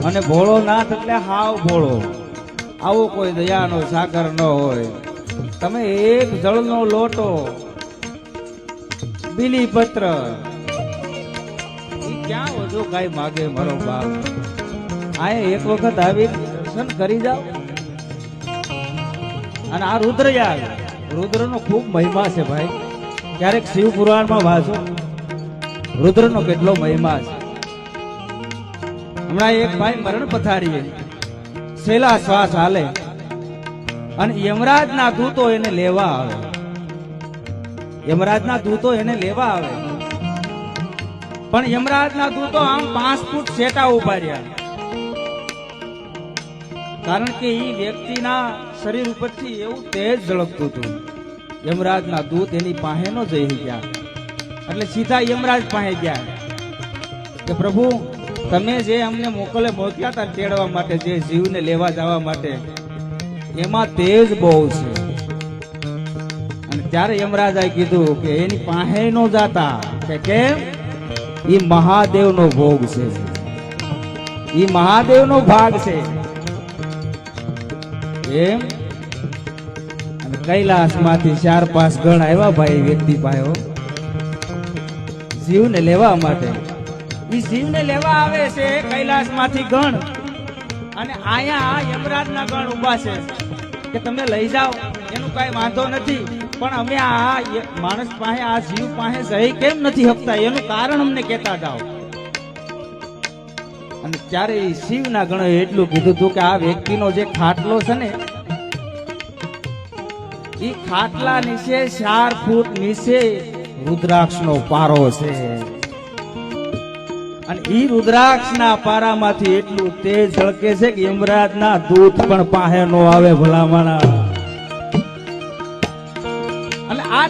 અને ભોળોનાથ એટલે હાવ ભોળો, આવો કોઈ દયાનો સાગર ન હોય. તમે એક જળનો લોટો, બીલીપત્ર, ક્યાં વધુ કઈ માગે મારો બાપ. આ એક વખત આવી દર્શન કરી જાઓ. અને આ રુદ્રયાગ, રુદ્રનો ખૂબ મહિમા છે ભાઈ. ક્યારેક શિવ પુરાણમાં વાંચો રુદ્રનો કેટલો મહિમા છે. હમણાં એક ભાઈ મરણ પથારીએ, છેલ્લા શ્વાસ હાલે અને યમરાજના દૂતો એને લેવા આવે. યમરાજના દૂતો એને લેવા આવે, પણ યમરાજના દૂતો આમ 5 ફૂટ સેટા ઉભા રહ્યા. કારણ કે એ વ્યક્તિના શરીર ઉપરથી એવું તેજ ઝળકતું હતું. યમરાજના દૂત એની પાસે ન જઈ ગયા, એટલે સીધા યમરાજ પાસે ગયા કે પ્રભુ, તમે જે અમને મોકલ્યા હતા તેડવા માટે, જે જીવને લેવા જવા માટે, એમાં તેજ બહુ છે. અને ત્યારે યમરાજાએ કીધું કે એની પાસે ન જાતા. કે કેમ? ઈ મહાદેવનો ભોગ છે, ઈ મહાદેવનો ભાગ છે એમ. અને કૈલાસમાંથી 4-5 ગણ આવ્યા ભાઈ વ્યક્તિ પાસે જીવને લેવા માટે. ઈ જીવને લેવા આવે છે કૈલાસમાંથી ગણ, અને આયા યમરાજના ગણ ઉભા છે કે તમે લઈ જાઓ, એનું કઈ વાંધો નથી, પણ અમે આ માણસ પાસે, આ જીવ પાસે જઈ કેમ નથી શકતા, એનું કારણ અમને કહેતા જાઓ. અને ત્યારે શિવના ગણોએ એટલું કીધું હતું કે આ વ્યક્તિનો જે ખાટલો છે ને, એ ખાટલા નીચે 4 ફૂટ નીચે રુદ્રાક્ષનો પારો છે. અને ઈ રુદ્રાક્ષના પારામાંથી એટલું તેજ ઝળકે છે કે યમરાજના દૂત પણ પાસે નો આવે ભલામણા. અને આ